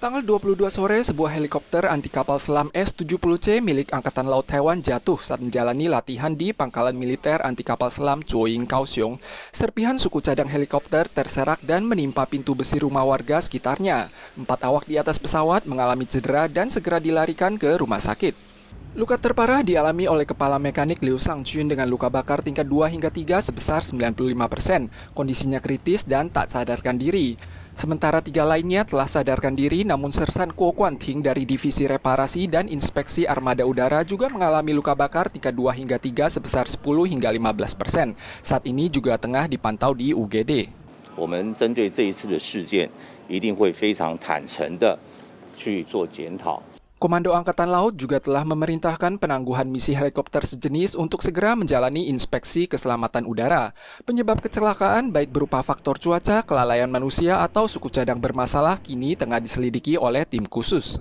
Tanggal 22 sore, sebuah helikopter anti kapal selam S-70C milik Angkatan Laut Taiwan jatuh saat menjalani latihan di pangkalan militer anti kapal selam Chuoying, Kaohsiung. Serpihan suku cadang helikopter terserak dan menimpa pintu besi rumah warga sekitarnya. 4 awak di atas pesawat mengalami cedera dan segera dilarikan ke rumah sakit. Luka terparah dialami oleh kepala mekanik Liu Sang-chun dengan luka bakar tingkat 2 hingga 3 sebesar 95%. Kondisinya kritis dan tak sadarkan diri. Sementara 3 lainnya telah sadarkan diri, namun Sersan Kuo Kwan-ting dari Divisi Reparasi dan Inspeksi Armada Udara juga mengalami luka bakar tingkat 2 hingga 3 sebesar 10 hingga 15%. Saat ini juga tengah dipantau di UGD. 我们针对这一次的事件，一定会非常坦诚的去做检讨。 Komando Angkatan Laut juga telah memerintahkan penangguhan misi helikopter sejenis untuk segera menjalani inspeksi keselamatan udara. Penyebab kecelakaan baik berupa faktor cuaca, kelalaian manusia, atau suku cadang bermasalah kini tengah diselidiki oleh tim khusus.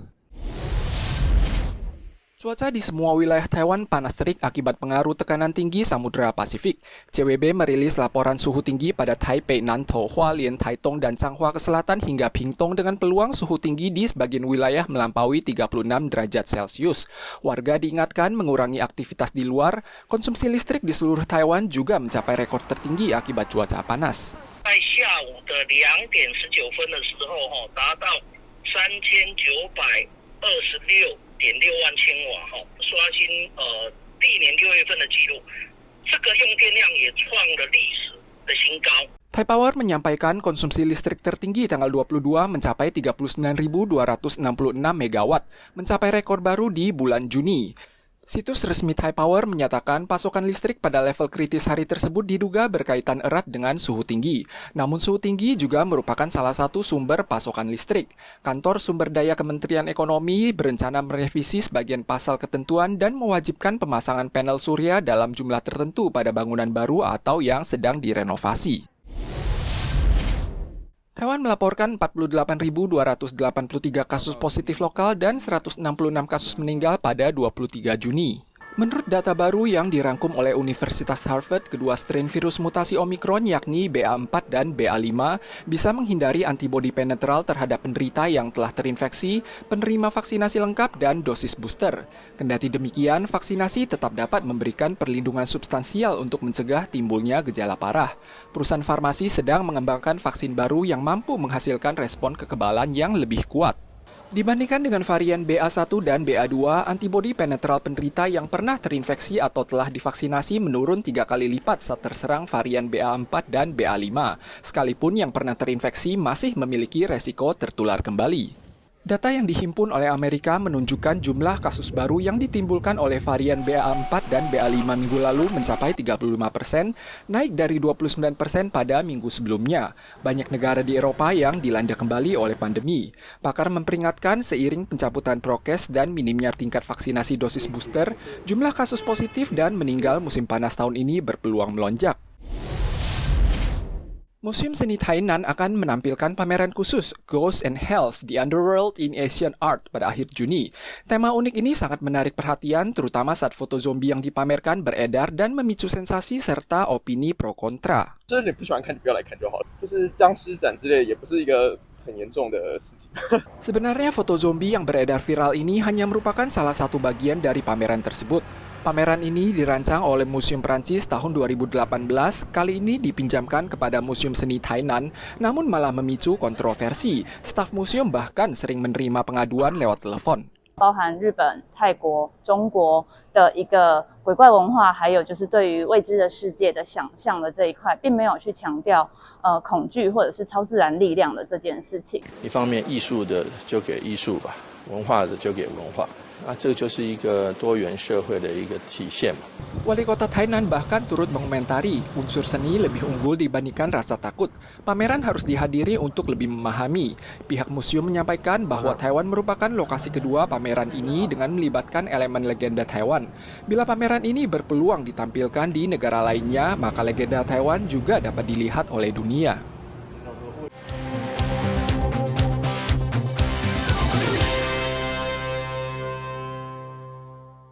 Cuaca di semua wilayah Taiwan panas terik akibat pengaruh tekanan tinggi Samudra Pasifik. CWB merilis laporan suhu tinggi pada Taipei, Nantou, Hualien, Taitung, dan Changhua ke selatan hingga Pingtung dengan peluang suhu tinggi di sebagian wilayah melampaui 36 derajat Celcius. Warga diingatkan mengurangi aktivitas di luar. Konsumsi listrik di seluruh Taiwan juga mencapai rekor tertinggi akibat cuaca panas. 在下午的2点19分的时候，达到3926.6万千瓦，刷新历年6月份的记录，这个用电量也创了历史的新高。 Taipower menyampaikan konsumsi listrik tertinggi tanggal 22 mencapai 39.266 megawatt, mencapai rekor baru di bulan Juni. Situs resmi Taipower menyatakan pasokan listrik pada level kritis hari tersebut diduga berkaitan erat dengan suhu tinggi. Namun suhu tinggi juga merupakan salah satu sumber pasokan listrik. Kantor Sumber Daya Kementerian Ekonomi berencana merevisi sebagian pasal ketentuan dan mewajibkan pemasangan panel surya dalam jumlah tertentu pada bangunan baru atau yang sedang direnovasi. Taiwan melaporkan 48.283 kasus positif lokal dan 166 kasus meninggal pada 23 Juni. Menurut data baru yang dirangkum oleh Universitas Harvard, kedua strain virus mutasi Omikron yakni BA4 dan BA5 bisa menghindari antibodi penetral terhadap penderita yang telah terinfeksi, penerima vaksinasi lengkap, dan dosis booster. Kendati demikian, vaksinasi tetap dapat memberikan perlindungan substansial untuk mencegah timbulnya gejala parah. Perusahaan farmasi sedang mengembangkan vaksin baru yang mampu menghasilkan respon kekebalan yang lebih kuat. Dibandingkan dengan varian BA1 dan BA2, antibodi penetral penderita yang pernah terinfeksi atau telah divaksinasi menurun 3 kali lipat saat terserang varian BA4 dan BA5, sekalipun yang pernah terinfeksi masih memiliki resiko tertular kembali. Data yang dihimpun oleh Amerika menunjukkan jumlah kasus baru yang ditimbulkan oleh varian BA4 dan BA5 minggu lalu mencapai 35%, naik dari 29% pada minggu sebelumnya. Banyak negara di Eropa yang dilanda kembali oleh pandemi. Pakar memperingatkan seiring pencabutan prokes dan minimnya tingkat vaksinasi dosis booster, jumlah kasus positif dan meninggal musim panas tahun ini berpeluang melonjak. Museum Seni Tainan akan menampilkan pameran khusus Ghosts and Hells, The Underworld in Asian Art pada akhir Juni. Tema unik ini sangat menarik perhatian, terutama saat foto zombie yang dipamerkan beredar dan memicu sensasi serta opini pro kontra. Sebenarnya foto zombie yang beredar viral ini hanya merupakan salah satu bagian dari pameran tersebut. Pameran ini dirancang oleh Museum Prancis tahun 2018, kali ini dipinjamkan kepada Museum Seni Tainan, namun malah memicu kontroversi. Staf museum bahkan sering menerima pengaduan lewat telepon. 包含日本、泰国、中国的一个鬼怪文化，还有就是对于未知的世界的想象的这一块，并没有去强调恐惧或者是超自然力量的这件事情。一方面，艺术的就给艺术吧，文化的就给文化。 这就是一个多元社会的一个体现嘛。 Wali kota Tainan bahkan turut mengomentari unsur seni lebih unggul dibandingkan rasa takut. Pameran harus dihadiri untuk lebih memahami. Pihak museum menyampaikan bahwa Taiwan merupakan lokasi kedua pameran ini dengan melibatkan elemen legenda Taiwan. Bila pameran ini berpeluang ditampilkan di negara lainnya, maka legenda Taiwan juga dapat dilihat oleh dunia.